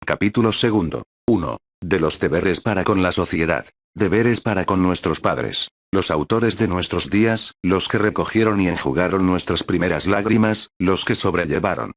Capítulo segundo. 1. De los deberes para con la sociedad. Deberes para con nuestros padres. Los autores de nuestros días, los que recogieron y enjugaron nuestras primeras lágrimas, los que sobrellevaron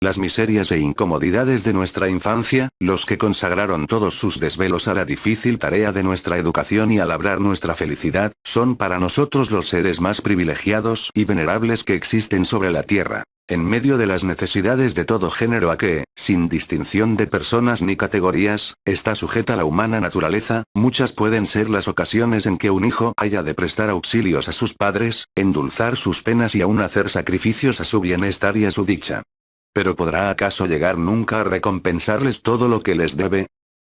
las miserias e incomodidades de nuestra infancia, los que consagraron todos sus desvelos a la difícil tarea de nuestra educación y a labrar nuestra felicidad, son para nosotros los seres más privilegiados y venerables que existen sobre la tierra. En medio de las necesidades de todo género a que, sin distinción de personas ni categorías, está sujeta la humana naturaleza, muchas pueden ser las ocasiones en que un hijo haya de prestar auxilios a sus padres, endulzar sus penas y aún hacer sacrificios a su bienestar y a su dicha. ¿Pero podrá acaso llegar nunca a recompensarles todo lo que les debe?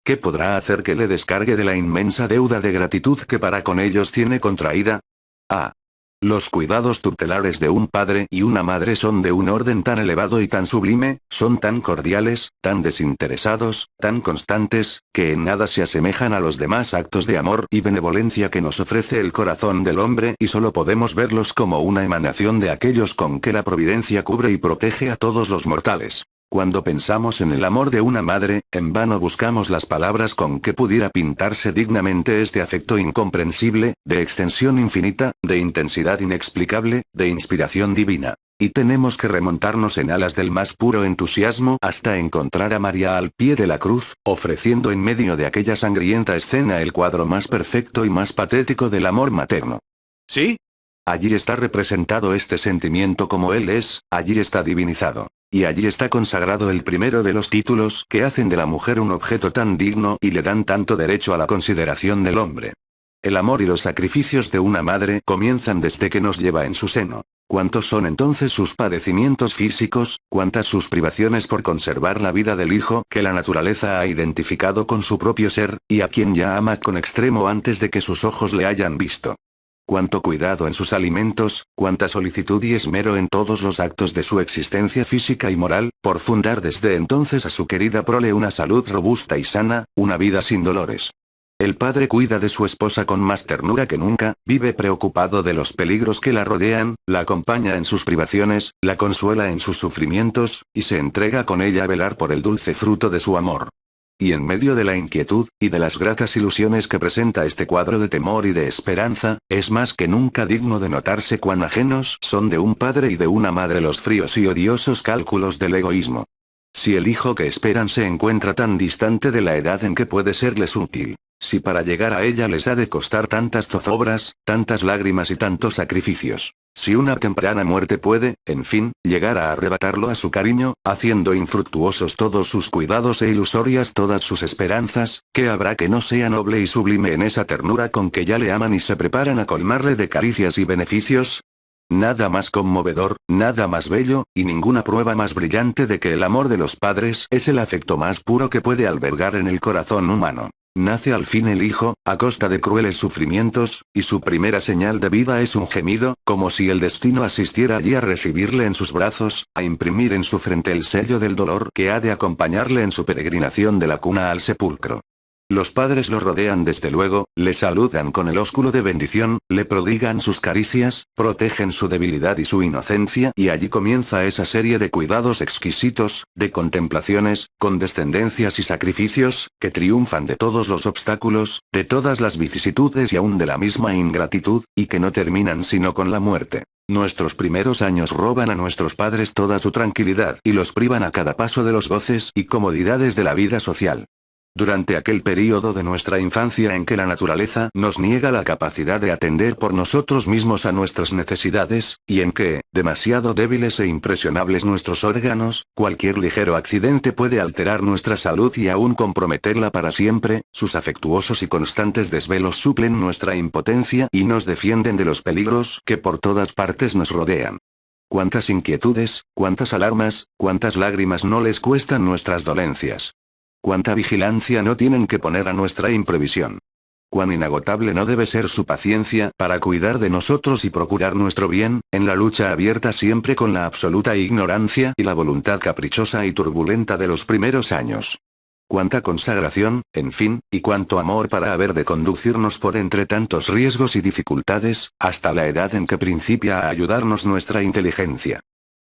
¿Qué podrá hacer que le descargue de la inmensa deuda de gratitud que para con ellos tiene contraída? A. Los cuidados tutelares de un padre y una madre son de un orden tan elevado y tan sublime, son tan cordiales, tan desinteresados, tan constantes, que en nada se asemejan a los demás actos de amor y benevolencia que nos ofrece el corazón del hombre y solo podemos verlos como una emanación de aquellos con que la providencia cubre y protege a todos los mortales. Cuando pensamos en el amor de una madre, en vano buscamos las palabras con que pudiera pintarse dignamente este afecto incomprensible, de extensión infinita, de intensidad inexplicable, de inspiración divina. Y tenemos que remontarnos en alas del más puro entusiasmo hasta encontrar a María al pie de la cruz, ofreciendo en medio de aquella sangrienta escena el cuadro más perfecto y más patético del amor materno. ¿Sí? Allí está representado este sentimiento como él es, allí está divinizado. Y allí está consagrado el primero de los títulos que hacen de la mujer un objeto tan digno y le dan tanto derecho a la consideración del hombre. El amor y los sacrificios de una madre comienzan desde que nos lleva en su seno. ¿Cuántos son entonces sus padecimientos físicos, cuántas sus privaciones por conservar la vida del hijo que la naturaleza ha identificado con su propio ser, y a quien ya ama con extremo antes de que sus ojos le hayan visto? Cuánto cuidado en sus alimentos, cuánta solicitud y esmero en todos los actos de su existencia física y moral, por fundar desde entonces a su querida prole una salud robusta y sana, una vida sin dolores. El padre cuida de su esposa con más ternura que nunca, vive preocupado de los peligros que la rodean, la acompaña en sus privaciones, la consuela en sus sufrimientos, y se entrega con ella a velar por el dulce fruto de su amor. Y en medio de la inquietud, y de las gratas ilusiones que presenta este cuadro de temor y de esperanza, es más que nunca digno de notarse cuán ajenos son de un padre y de una madre los fríos y odiosos cálculos del egoísmo. Si el hijo que esperan se encuentra tan distante de la edad en que puede serles útil, si para llegar a ella les ha de costar tantas zozobras, tantas lágrimas y tantos sacrificios, si una temprana muerte puede, en fin, llegar a arrebatarlo a su cariño, haciendo infructuosos todos sus cuidados e ilusorias todas sus esperanzas, ¿qué habrá que no sea noble y sublime en esa ternura con que ya le aman y se preparan a colmarle de caricias y beneficios? Nada más conmovedor, nada más bello, y ninguna prueba más brillante de que el amor de los padres es el afecto más puro que puede albergar en el corazón humano. Nace al fin el hijo, a costa de crueles sufrimientos, y su primera señal de vida es un gemido, como si el destino asistiera allí a recibirle en sus brazos, a imprimir en su frente el sello del dolor que ha de acompañarle en su peregrinación de la cuna al sepulcro. Los padres lo rodean desde luego, le saludan con el ósculo de bendición, le prodigan sus caricias, protegen su debilidad y su inocencia y allí comienza esa serie de cuidados exquisitos, de contemplaciones, condescendencias y sacrificios, que triunfan de todos los obstáculos, de todas las vicisitudes y aún de la misma ingratitud, y que no terminan sino con la muerte. Nuestros primeros años roban a nuestros padres toda su tranquilidad y los privan a cada paso de los goces y comodidades de la vida social. Durante aquel período de nuestra infancia en que la naturaleza nos niega la capacidad de atender por nosotros mismos a nuestras necesidades, y en que, demasiado débiles e impresionables nuestros órganos, cualquier ligero accidente puede alterar nuestra salud y aún comprometerla para siempre, sus afectuosos y constantes desvelos suplen nuestra impotencia y nos defienden de los peligros que por todas partes nos rodean. Cuántas inquietudes, cuántas alarmas, cuántas lágrimas no les cuestan nuestras dolencias. Cuánta vigilancia no tienen que poner a nuestra imprevisión. Cuán inagotable no debe ser su paciencia para cuidar de nosotros y procurar nuestro bien, en la lucha abierta siempre con la absoluta ignorancia y la voluntad caprichosa y turbulenta de los primeros años. Cuánta consagración, en fin, y cuánto amor para haber de conducirnos por entre tantos riesgos y dificultades, hasta la edad en que principia a ayudarnos nuestra inteligencia.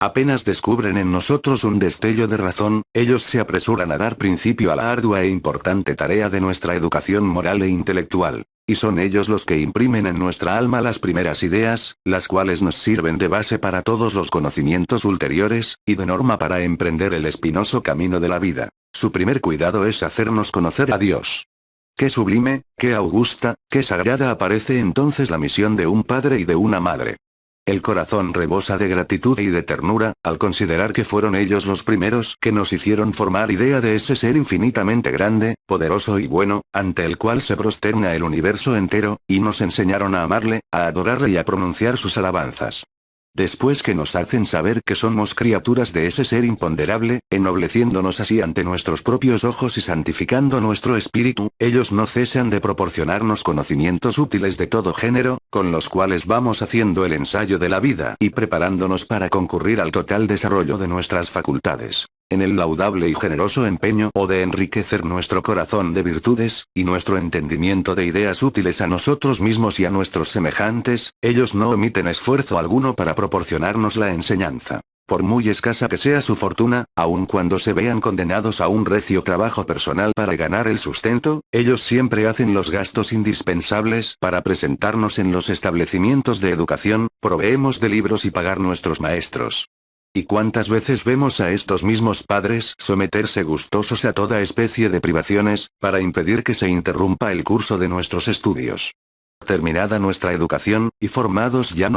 Apenas descubren en nosotros un destello de razón, ellos se apresuran a dar principio a la ardua e importante tarea de nuestra educación moral e intelectual. Y son ellos los que imprimen en nuestra alma las primeras ideas, las cuales nos sirven de base para todos los conocimientos ulteriores, y de norma para emprender el espinoso camino de la vida. Su primer cuidado es hacernos conocer a Dios. Qué sublime, qué augusta, qué sagrada aparece entonces la misión de un padre y de una madre. El corazón rebosa de gratitud y de ternura, al considerar que fueron ellos los primeros que nos hicieron formar idea de ese ser infinitamente grande, poderoso y bueno, ante el cual se prosterna el universo entero, y nos enseñaron a amarle, a adorarle y a pronunciar sus alabanzas. Después que nos hacen saber que somos criaturas de ese ser imponderable, ennobleciéndonos así ante nuestros propios ojos y santificando nuestro espíritu, ellos no cesan de proporcionarnos conocimientos útiles de todo género, con los cuales vamos haciendo el ensayo de la vida y preparándonos para concurrir al total desarrollo de nuestras facultades. En el laudable y generoso empeño de enriquecer nuestro corazón de virtudes, y nuestro entendimiento de ideas útiles a nosotros mismos y a nuestros semejantes, ellos no omiten esfuerzo alguno para proporcionarnos la enseñanza. Por muy escasa que sea su fortuna, aun cuando se vean condenados a un recio trabajo personal para ganar el sustento, ellos siempre hacen los gastos indispensables para presentarnos en los establecimientos de educación, proveemos de libros y pagar nuestros maestros. ¿Y cuántas veces vemos a estos mismos padres someterse gustosos a toda especie de privaciones, para impedir que se interrumpa el curso de nuestros estudios? Terminada nuestra educación, y formados ya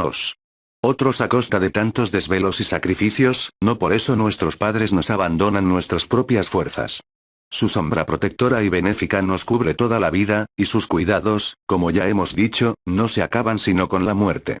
otros a costa de tantos desvelos y sacrificios, no por eso nuestros padres nos abandonan nuestras propias fuerzas. Su sombra protectora y benéfica nos cubre toda la vida, y sus cuidados, como ya hemos dicho, no se acaban sino con la muerte.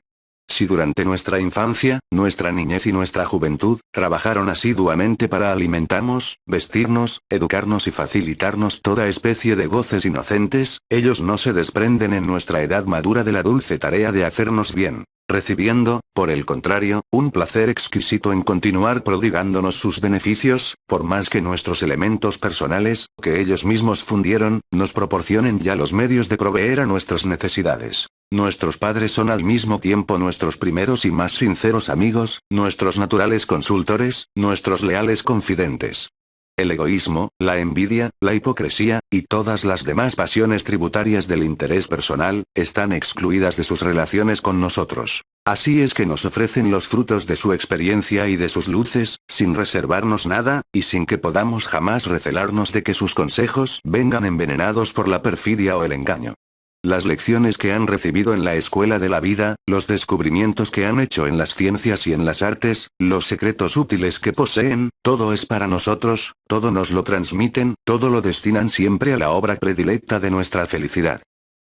Si durante nuestra infancia, nuestra niñez y nuestra juventud, trabajaron asiduamente para alimentarnos, vestirnos, educarnos y facilitarnos toda especie de goces inocentes, ellos no se desprenden en nuestra edad madura de la dulce tarea de hacernos bien, recibiendo, por el contrario, un placer exquisito en continuar prodigándonos sus beneficios, por más que nuestros elementos personales, que ellos mismos fundieron, nos proporcionen ya los medios de proveer a nuestras necesidades. Nuestros padres son al mismo tiempo nuestros primeros y más sinceros amigos, nuestros naturales consultores, nuestros leales confidentes. El egoísmo, la envidia, la hipocresía, y todas las demás pasiones tributarias del interés personal, están excluidas de sus relaciones con nosotros. Así es que nos ofrecen los frutos de su experiencia y de sus luces, sin reservarnos nada, y sin que podamos jamás recelarnos de que sus consejos vengan envenenados por la perfidia o el engaño. Las lecciones que han recibido en la escuela de la vida, los descubrimientos que han hecho en las ciencias y en las artes, los secretos útiles que poseen, todo es para nosotros, todo nos lo transmiten, todo lo destinan siempre a la obra predilecta de nuestra felicidad.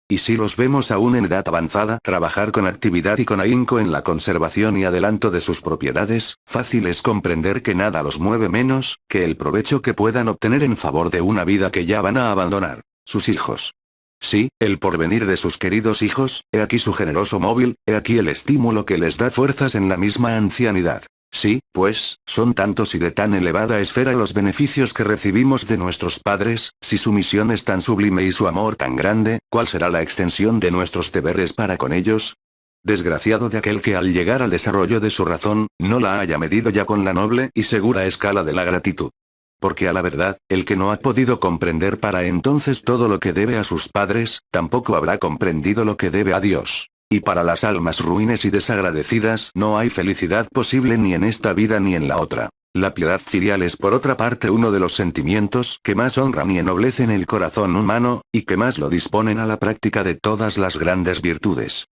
Y si los vemos aún en edad avanzada trabajar con actividad y con ahínco en la conservación y adelanto de sus propiedades, fácil es comprender que nada los mueve menos, que el provecho que puedan obtener en favor de una vida que ya van a abandonar, sus hijos. Sí, el porvenir de sus queridos hijos, he aquí su generoso móvil, he aquí el estímulo que les da fuerzas en la misma ancianidad. Sí, pues, son tantos y de tan elevada esfera los beneficios que recibimos de nuestros padres, si su misión es tan sublime y su amor tan grande, ¿cuál será la extensión de nuestros deberes para con ellos? Desgraciado de aquel que al llegar al desarrollo de su razón, no la haya medido ya con la noble y segura escala de la gratitud. Porque a la verdad, el que no ha podido comprender para entonces todo lo que debe a sus padres, tampoco habrá comprendido lo que debe a Dios. Y para las almas ruines y desagradecidas no hay felicidad posible ni en esta vida ni en la otra. La piedad filial es por otra parte uno de los sentimientos que más honran y ennoblecen el corazón humano, y que más lo disponen a la práctica de todas las grandes virtudes.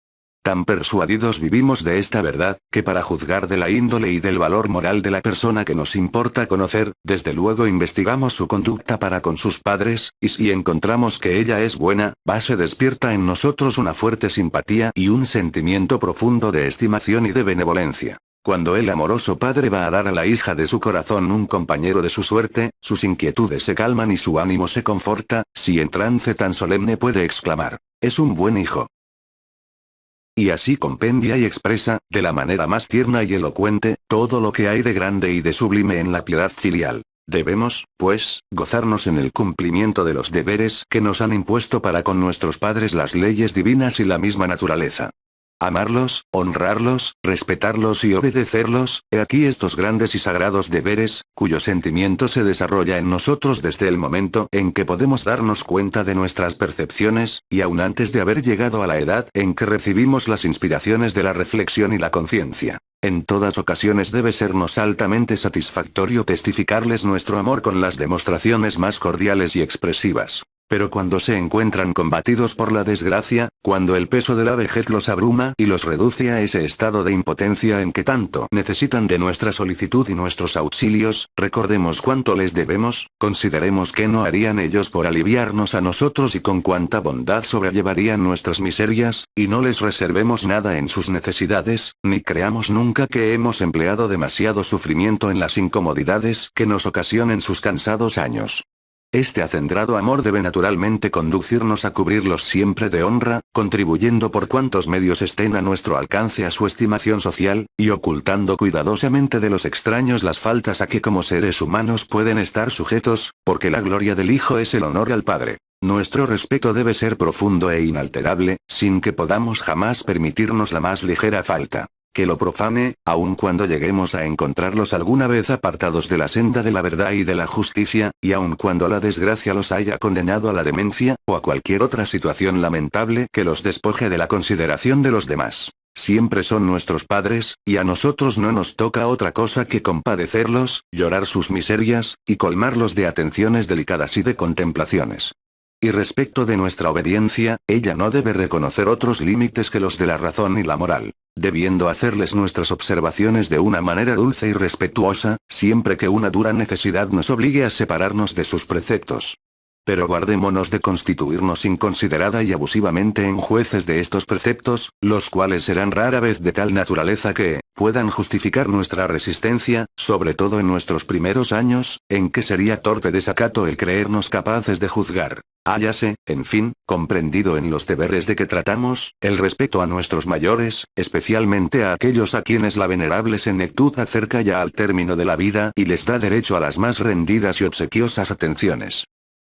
Tan persuadidos vivimos de esta verdad, que para juzgar de la índole y del valor moral de la persona que nos importa conocer, desde luego investigamos su conducta para con sus padres, y si encontramos que ella es buena, se despierta en nosotros una fuerte simpatía y un sentimiento profundo de estimación y de benevolencia. Cuando el amoroso padre va a dar a la hija de su corazón un compañero de su suerte, sus inquietudes se calman y su ánimo se conforta, si en trance tan solemne puede exclamar: «Es un buen hijo». Y así compendia y expresa, de la manera más tierna y elocuente, todo lo que hay de grande y de sublime en la piedad filial. Debemos, pues, gozarnos en el cumplimiento de los deberes que nos han impuesto para con nuestros padres las leyes divinas y la misma naturaleza. amarlos, honrarlos, respetarlos y obedecerlos, he aquí estos grandes y sagrados deberes, cuyo sentimiento se desarrolla en nosotros desde el momento en que podemos darnos cuenta de nuestras percepciones, y aún antes de haber llegado a la edad en que recibimos las inspiraciones de la reflexión y la conciencia. En todas ocasiones debe sernos altamente satisfactorio testificarles nuestro amor con las demostraciones más cordiales y expresivas. Pero cuando se encuentran combatidos por la desgracia, cuando el peso de la vejez los abruma y los reduce a ese estado de impotencia en que tanto necesitan de nuestra solicitud y nuestros auxilios, recordemos cuánto les debemos, consideremos qué no harían ellos por aliviarnos a nosotros y con cuánta bondad sobrellevarían nuestras miserias, y no les reservemos nada en sus necesidades, ni creamos nunca que hemos empleado demasiado sufrimiento en las incomodidades que nos ocasionen sus cansados años. Este acendrado amor debe naturalmente conducirnos a cubrirlos siempre de honra, contribuyendo por cuantos medios estén a nuestro alcance a su estimación social, y ocultando cuidadosamente de los extraños las faltas a que como seres humanos pueden estar sujetos, porque la gloria del Hijo es el honor al Padre. Nuestro respeto debe ser profundo e inalterable, sin que podamos jamás permitirnos la más ligera falta que lo profane, aun cuando lleguemos a encontrarlos alguna vez apartados de la senda de la verdad y de la justicia, y aun cuando la desgracia los haya condenado a la demencia, o a cualquier otra situación lamentable que los despoje de la consideración de los demás. Siempre son nuestros padres, y a nosotros no nos toca otra cosa que compadecerlos, llorar sus miserias, y colmarlos de atenciones delicadas y de contemplaciones. Y respecto de nuestra obediencia, ella no debe reconocer otros límites que los de la razón y la moral, debiendo hacerles nuestras observaciones de una manera dulce y respetuosa, siempre que una dura necesidad nos obligue a separarnos de sus preceptos. Pero guardémonos de constituirnos inconsiderada y abusivamente en jueces de estos preceptos, los cuales serán rara vez de tal naturaleza que puedan justificar nuestra resistencia, sobre todo en nuestros primeros años, en que sería torpe desacato el creernos capaces de juzgar. Hállase, en fin, comprendido en los deberes de que tratamos, el respeto a nuestros mayores, especialmente a aquellos a quienes la venerable senectud acerca ya al término de la vida y les da derecho a las más rendidas y obsequiosas atenciones.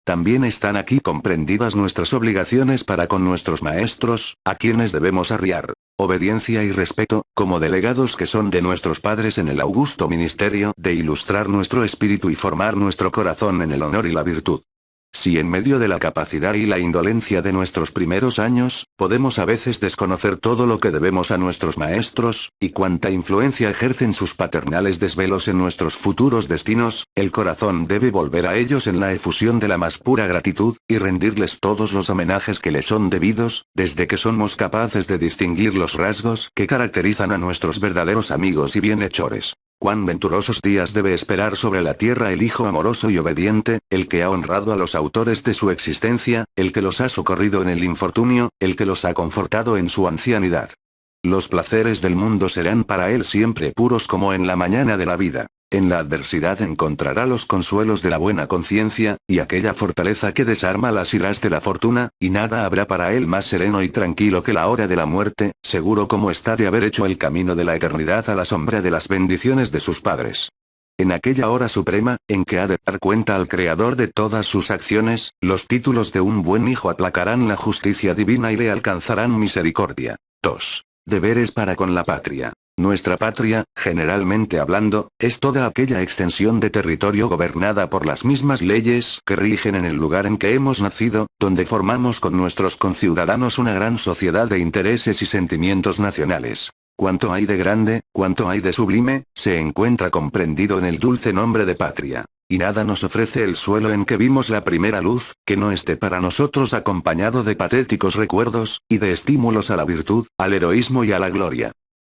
También están aquí comprendidas nuestras obligaciones para con nuestros maestros, a quienes debemos arriar obediencia y respeto, como delegados que son de nuestros padres en el augusto ministerio de ilustrar nuestro espíritu y formar nuestro corazón en el honor y la virtud. Si en medio de la capacidad y la indolencia de nuestros primeros años, podemos a veces desconocer todo lo que debemos a nuestros maestros, y cuánta influencia ejercen sus paternales desvelos en nuestros futuros destinos, el corazón debe volver a ellos en la efusión de la más pura gratitud, y rendirles todos los homenajes que les son debidos, desde que somos capaces de distinguir los rasgos que caracterizan a nuestros verdaderos amigos y bienhechores. Cuán venturosos días debe esperar sobre la tierra el Hijo amoroso y obediente, el que ha honrado a los autores de su existencia, el que los ha socorrido en el infortunio, el que los ha confortado en su ancianidad. Los placeres del mundo serán para él siempre puros como en la mañana de la vida. En la adversidad encontrará los consuelos de la buena conciencia, y aquella fortaleza que desarma las iras de la fortuna, y nada habrá para él más sereno y tranquilo que la hora de la muerte, seguro como está de haber hecho el camino de la eternidad a la sombra de las bendiciones de sus padres. En aquella hora suprema, en que ha de dar cuenta al Creador de todas sus acciones, los títulos de un buen hijo aplacarán la justicia divina y le alcanzarán misericordia. 2. Deberes para con la patria. Nuestra patria, generalmente hablando, es toda aquella extensión de territorio gobernada por las mismas leyes que rigen en el lugar en que hemos nacido, donde formamos con nuestros conciudadanos una gran sociedad de intereses y sentimientos nacionales. Cuanto hay de grande, cuanto hay de sublime, se encuentra comprendido en el dulce nombre de patria. Y nada nos ofrece el suelo en que vimos la primera luz, que no esté para nosotros acompañado de patéticos recuerdos, y de estímulos a la virtud, al heroísmo y a la gloria.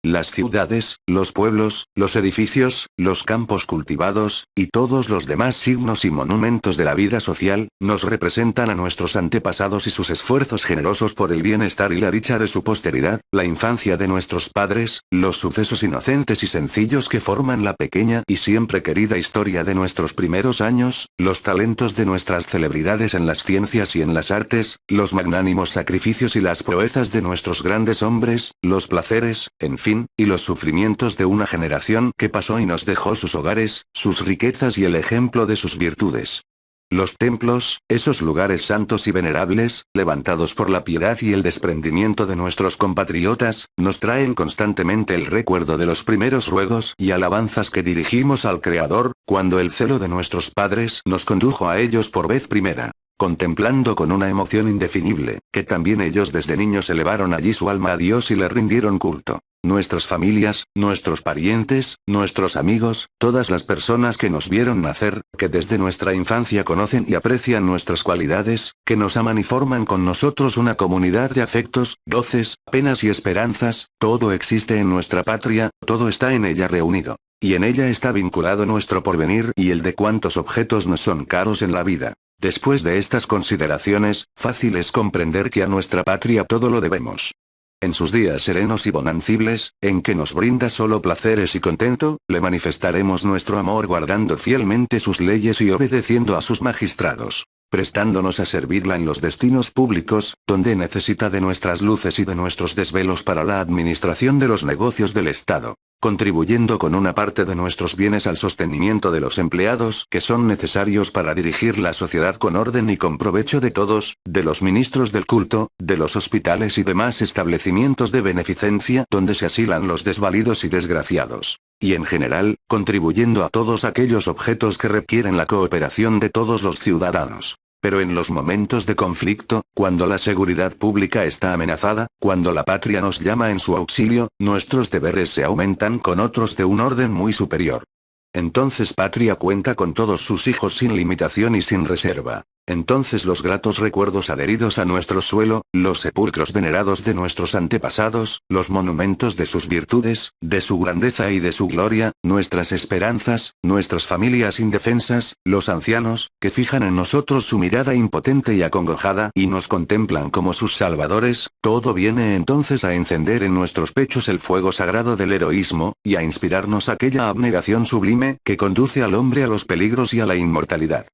Las ciudades, los pueblos, los edificios, los campos cultivados, y todos los demás signos y monumentos de la vida social, nos representan a nuestros antepasados y sus esfuerzos generosos por el bienestar y la dicha de su posteridad, la infancia de nuestros padres, los sucesos inocentes y sencillos que forman la pequeña y siempre querida historia de nuestros primeros años, los talentos de nuestras celebridades en las ciencias y en las artes, los magnánimos sacrificios y las proezas de nuestros grandes hombres, los placeres, en fin, y los sufrimientos de una generación que pasó y nos dejó sus hogares, sus riquezas y el ejemplo de sus virtudes. Los templos, esos lugares santos y venerables, levantados por la piedad y el desprendimiento de nuestros compatriotas, nos traen constantemente el recuerdo de los primeros ruegos y alabanzas que dirigimos al Creador, cuando el celo de nuestros padres nos condujo a ellos por vez primera. Contemplando con una emoción indefinible, que también ellos desde niños elevaron allí su alma a Dios y le rindieron culto. Nuestras familias, nuestros parientes, nuestros amigos, todas las personas que nos vieron nacer, que desde nuestra infancia conocen y aprecian nuestras cualidades, que nos aman y forman con nosotros una comunidad de afectos, goces, penas y esperanzas, todo existe en nuestra patria, todo está en ella reunido. Y en ella está vinculado nuestro porvenir y el de cuántos objetos nos son caros en la vida. Después de estas consideraciones, fácil es comprender que a nuestra patria todo lo debemos. En sus días serenos y bonancibles, en que nos brinda solo placeres y contento, le manifestaremos nuestro amor guardando fielmente sus leyes y obedeciendo a sus magistrados, prestándonos a servirla en los destinos públicos, donde necesita de nuestras luces y de nuestros desvelos para la administración de los negocios del Estado, contribuyendo con una parte de nuestros bienes al sostenimiento de los empleados que son necesarios para dirigir la sociedad con orden y con provecho de todos, de los ministros del culto, de los hospitales y demás establecimientos de beneficencia donde se asilan los desvalidos y desgraciados. Y en general, contribuyendo a todos aquellos objetos que requieren la cooperación de todos los ciudadanos. Pero en los momentos de conflicto, cuando la seguridad pública está amenazada, cuando la patria nos llama en su auxilio, nuestros deberes se aumentan con otros de un orden muy superior. Entonces patria cuenta con todos sus hijos sin limitación y sin reserva. Entonces los gratos recuerdos adheridos a nuestro suelo, los sepulcros venerados de nuestros antepasados, los monumentos de sus virtudes, de su grandeza y de su gloria, nuestras esperanzas, nuestras familias indefensas, los ancianos, que fijan en nosotros su mirada impotente y acongojada y nos contemplan como sus salvadores, todo viene entonces a encender en nuestros pechos el fuego sagrado del heroísmo, y a inspirarnos aquella abnegación sublime que conduce al hombre a los peligros y a la inmortalidad.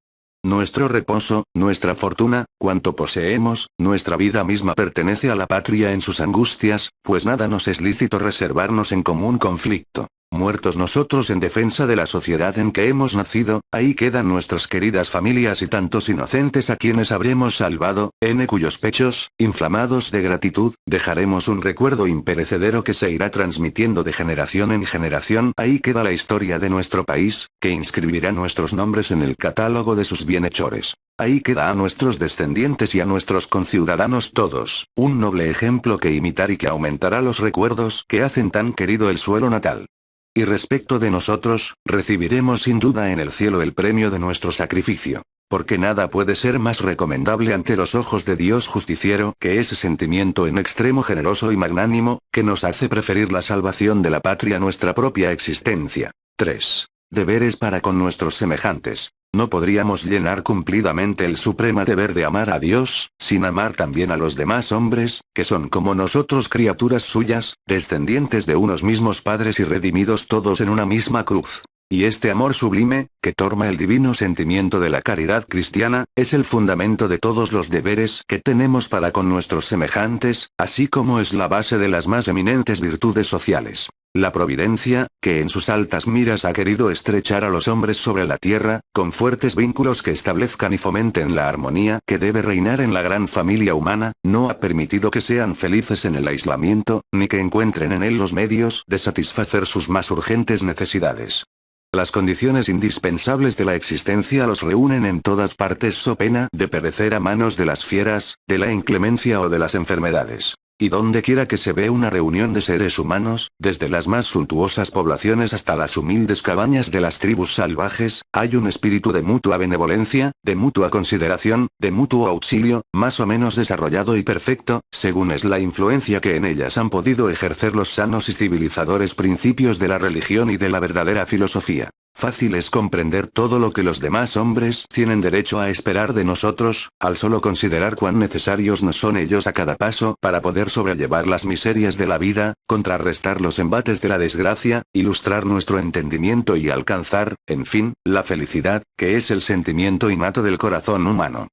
Nuestro reposo, nuestra fortuna, cuanto poseemos, nuestra vida misma pertenece a la patria en sus angustias, pues nada nos es lícito reservarnos en común conflicto. Muertos nosotros en defensa de la sociedad en que hemos nacido, ahí quedan nuestras queridas familias y tantos inocentes a quienes habremos salvado, en cuyos pechos, inflamados de gratitud, dejaremos un recuerdo imperecedero que se irá transmitiendo de generación en generación. Ahí queda la historia de nuestro país, que inscribirá nuestros nombres en el catálogo de sus bienhechores. Ahí queda a nuestros descendientes y a nuestros conciudadanos todos, un noble ejemplo que imitar y que aumentará los recuerdos que hacen tan querido el suelo natal. Y respecto de nosotros, recibiremos sin duda en el cielo el premio de nuestro sacrificio. Porque nada puede ser más recomendable ante los ojos de Dios justiciero que ese sentimiento en extremo generoso y magnánimo, que nos hace preferir la salvación de la patria a nuestra propia existencia. 3. Deberes para con nuestros semejantes. No podríamos llenar cumplidamente el supremo deber de amar a Dios, sin amar también a los demás hombres, que son como nosotros criaturas suyas, descendientes de unos mismos padres y redimidos todos en una misma cruz. Y este amor sublime, que torna el divino sentimiento de la caridad cristiana, es el fundamento de todos los deberes que tenemos para con nuestros semejantes, así como es la base de las más eminentes virtudes sociales. La providencia, que en sus altas miras ha querido estrechar a los hombres sobre la tierra, con fuertes vínculos que establezcan y fomenten la armonía que debe reinar en la gran familia humana, no ha permitido que sean felices en el aislamiento, ni que encuentren en él los medios de satisfacer sus más urgentes necesidades. Las condiciones indispensables de la existencia los reúnen en todas partes so pena de perecer a manos de las fieras, de la inclemencia o de las enfermedades. Y donde quiera que se ve una reunión de seres humanos, desde las más suntuosas poblaciones hasta las humildes cabañas de las tribus salvajes, hay un espíritu de mutua benevolencia, de mutua consideración, de mutuo auxilio, más o menos desarrollado y perfecto, según es la influencia que en ellas han podido ejercer los sanos y civilizadores principios de la religión y de la verdadera filosofía. Fácil es comprender todo lo que los demás hombres tienen derecho a esperar de nosotros, al solo considerar cuán necesarios nos son ellos a cada paso para poder sobrellevar las miserias de la vida, contrarrestar los embates de la desgracia, ilustrar nuestro entendimiento y alcanzar, en fin, la felicidad, que es el sentimiento innato del corazón humano.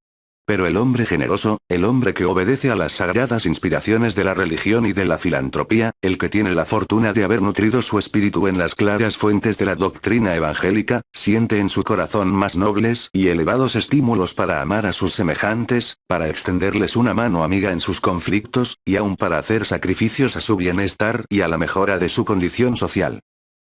Pero el hombre generoso, el hombre que obedece a las sagradas inspiraciones de la religión y de la filantropía, el que tiene la fortuna de haber nutrido su espíritu en las claras fuentes de la doctrina evangélica, siente en su corazón más nobles y elevados estímulos para amar a sus semejantes, para extenderles una mano amiga en sus conflictos, y aún para hacer sacrificios a su bienestar y a la mejora de su condición social.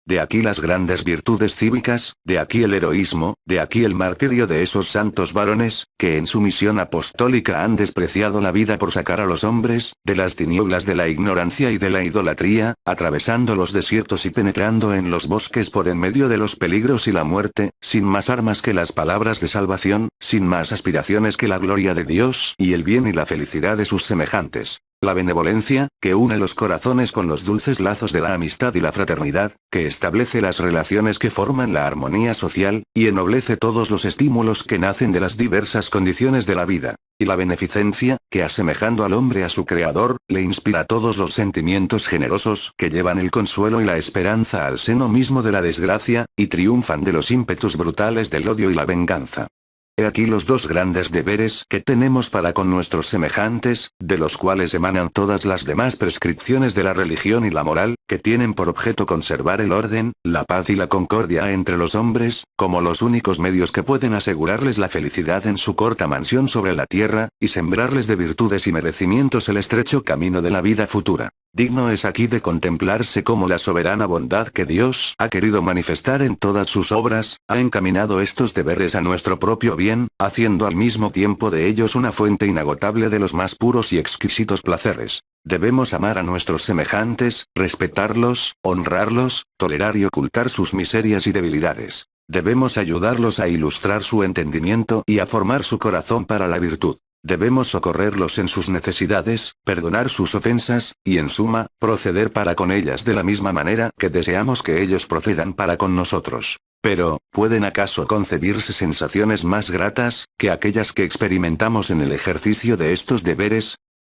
De aquí las grandes virtudes cívicas, de aquí el heroísmo, de aquí el martirio de esos santos varones, que en su misión apostólica han despreciado la vida por sacar a los hombres, de las tinieblas de la ignorancia y de la idolatría, atravesando los desiertos y penetrando en los bosques por en medio de los peligros y la muerte, sin más armas que las palabras de salvación, sin más aspiraciones que la gloria de Dios y el bien y la felicidad de sus semejantes. La benevolencia, que une los corazones con los dulces lazos de la amistad y la fraternidad, que establece las relaciones que forman la armonía social, y ennoblece todos los estímulos que nacen de las diversas condiciones de la vida. Y la beneficencia, que asemejando al hombre a su creador, le inspira todos los sentimientos generosos que llevan el consuelo y la esperanza al seno mismo de la desgracia, y triunfan de los ímpetus brutales del odio y la venganza. He aquí los dos grandes deberes que tenemos para con nuestros semejantes, de los cuales emanan todas las demás prescripciones de la religión y la moral, que tienen por objeto conservar el orden, la paz y la concordia entre los hombres, como los únicos medios que pueden asegurarles la felicidad en su corta mansión sobre la tierra, y sembrarles de virtudes y merecimientos el estrecho camino de la vida futura. Digno es aquí de contemplarse cómo la soberana bondad que Dios ha querido manifestar en todas sus obras, ha encaminado estos deberes a nuestro propio bien, haciendo al mismo tiempo de ellos una fuente inagotable de los más puros y exquisitos placeres. Debemos amar a nuestros semejantes, respetarlos, honrarlos, tolerar y ocultar sus miserias y debilidades. Debemos ayudarlos a ilustrar su entendimiento y a formar su corazón para la virtud. Debemos socorrerlos en sus necesidades, perdonar sus ofensas, y en suma, proceder para con ellas de la misma manera que deseamos que ellos procedan para con nosotros. Pero, ¿pueden acaso concebirse sensaciones más gratas que aquellas que experimentamos en el ejercicio de estos deberes?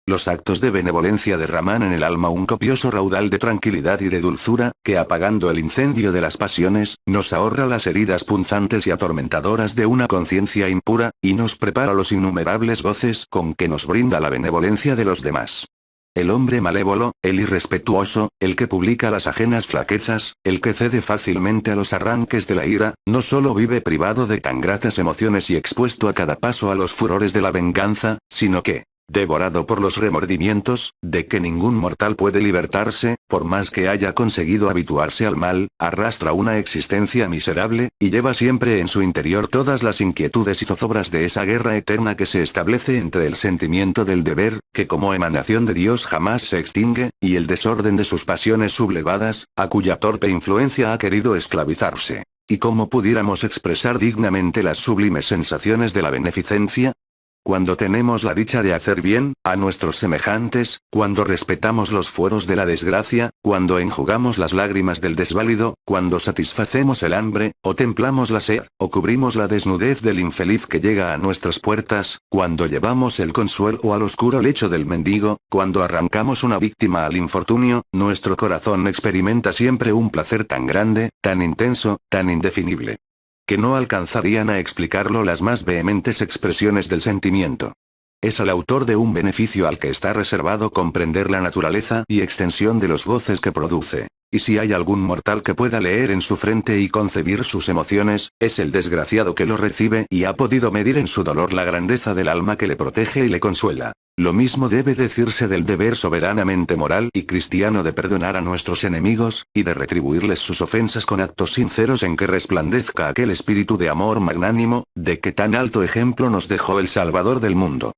Los actos de benevolencia derraman en el alma un copioso raudal de tranquilidad y de dulzura, que apagando el incendio de las pasiones, nos ahorra las heridas punzantes y atormentadoras de una conciencia impura, y nos prepara los innumerables goces con que nos brinda la benevolencia de los demás. El hombre malévolo, el irrespetuoso, el que publica las ajenas flaquezas, el que cede fácilmente a los arranques de la ira, no solo vive privado de tan gratas emociones y expuesto a cada paso a los furores de la venganza, sino que, devorado por los remordimientos, de que ningún mortal puede libertarse, por más que haya conseguido habituarse al mal, arrastra una existencia miserable, y lleva siempre en su interior todas las inquietudes y zozobras de esa guerra eterna que se establece entre el sentimiento del deber, que como emanación de Dios jamás se extingue, y el desorden de sus pasiones sublevadas, a cuya torpe influencia ha querido esclavizarse. ¿Y cómo pudiéramos expresar dignamente las sublimes sensaciones de la beneficencia? Cuando tenemos la dicha de hacer bien a nuestros semejantes, cuando respetamos los fueros de la desgracia, cuando enjugamos las lágrimas del desválido, cuando satisfacemos el hambre, o templamos la sed, o cubrimos la desnudez del infeliz que llega a nuestras puertas, cuando llevamos el consuelo al oscuro lecho del mendigo, cuando arrancamos una víctima al infortunio, nuestro corazón experimenta siempre un placer tan grande, tan intenso, tan indefinible, que no alcanzarían a explicarlo las más vehementes expresiones del sentimiento. Es al autor de un beneficio al que está reservado comprender la naturaleza y extensión de los goces que produce. Y si hay algún mortal que pueda leer en su frente y concebir sus emociones, es el desgraciado que lo recibe y ha podido medir en su dolor la grandeza del alma que le protege y le consuela. Lo mismo debe decirse del deber soberanamente moral y cristiano de perdonar a nuestros enemigos, y de retribuirles sus ofensas con actos sinceros en que resplandezca aquel espíritu de amor magnánimo, de que tan alto ejemplo nos dejó el Salvador del mundo.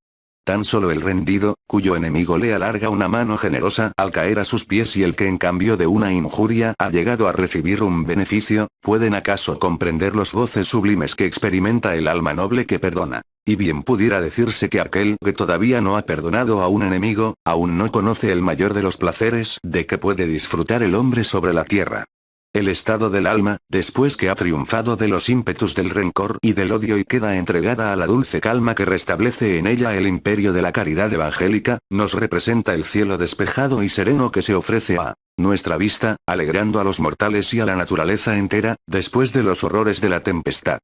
Tan solo el rendido, cuyo enemigo le alarga una mano generosa al caer a sus pies y el que en cambio de una injuria ha llegado a recibir un beneficio, ¿pueden acaso comprender los goces sublimes que experimenta el alma noble que perdona? Y bien pudiera decirse que aquel que todavía no ha perdonado a un enemigo, aún no conoce el mayor de los placeres de que puede disfrutar el hombre sobre la tierra. El estado del alma, después que ha triunfado de los ímpetus del rencor y del odio y queda entregada a la dulce calma que restablece en ella el imperio de la caridad evangélica, nos representa el cielo despejado y sereno que se ofrece a nuestra vista, alegrando a los mortales y a la naturaleza entera, después de los horrores de la tempestad.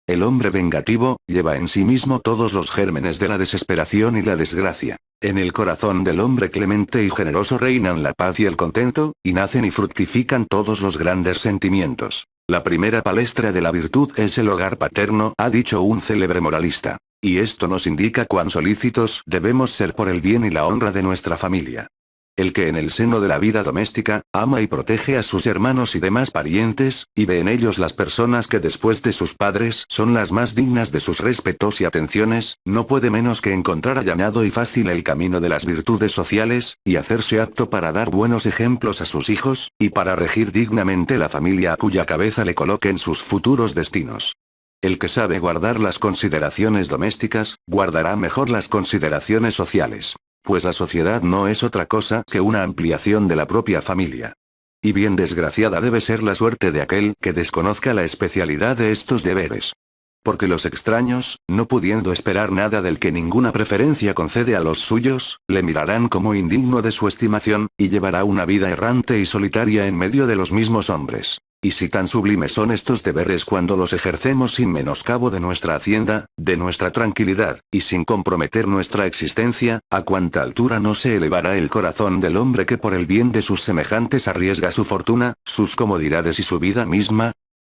El hombre vengativo, lleva en sí mismo todos los gérmenes de la desesperación y la desgracia. En el corazón del hombre clemente y generoso reinan la paz y el contento, y nacen y fructifican todos los grandes sentimientos. La primera palestra de la virtud es el hogar paterno, ha dicho un célebre moralista. Y esto nos indica cuán solícitos debemos ser por el bien y la honra de nuestra familia. El que en el seno de la vida doméstica, ama y protege a sus hermanos y demás parientes, y ve en ellos las personas que después de sus padres son las más dignas de sus respetos y atenciones, no puede menos que encontrar allanado y fácil el camino de las virtudes sociales, y hacerse apto para dar buenos ejemplos a sus hijos, y para regir dignamente la familia a cuya cabeza le coloquen sus futuros destinos. El que sabe guardar las consideraciones domésticas, guardará mejor las consideraciones sociales. Pues la sociedad no es otra cosa que una ampliación de la propia familia. Y bien desgraciada debe ser la suerte de aquel que desconozca la especialidad de estos deberes. Porque los extraños, no pudiendo esperar nada del que ninguna preferencia concede a los suyos, le mirarán como indigno de su estimación, y llevará una vida errante y solitaria en medio de los mismos hombres. Y si tan sublimes son estos deberes cuando los ejercemos sin menoscabo de nuestra hacienda, de nuestra tranquilidad, y sin comprometer nuestra existencia, ¿a cuánta altura no se elevará el corazón del hombre que por el bien de sus semejantes arriesga su fortuna, sus comodidades y su vida misma?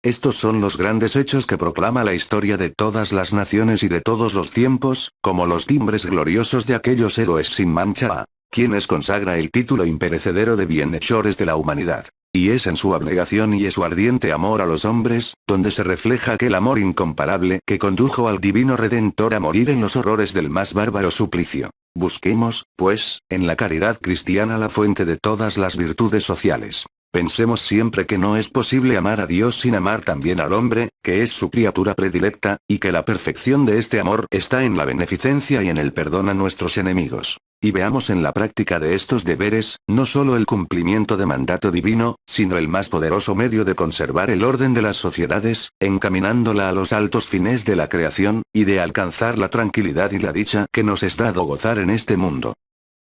Estos son los grandes hechos que proclama la historia de todas las naciones y de todos los tiempos, como los timbres gloriosos de aquellos héroes sin mancha a quienes consagra el título imperecedero de bienhechores de la humanidad. Y es en su abnegación y en su ardiente amor a los hombres, donde se refleja aquel amor incomparable que condujo al divino Redentor a morir en los horrores del más bárbaro suplicio. Busquemos, pues, en la caridad cristiana la fuente de todas las virtudes sociales. Pensemos siempre que no es posible amar a Dios sin amar también al hombre, que es su criatura predilecta, y que la perfección de este amor está en la beneficencia y en el perdón a nuestros enemigos. Y veamos en la práctica de estos deberes, no solo el cumplimiento de mandato divino, sino el más poderoso medio de conservar el orden de las sociedades, encaminándola a los altos fines de la creación, y de alcanzar la tranquilidad y la dicha que nos es dado gozar en este mundo.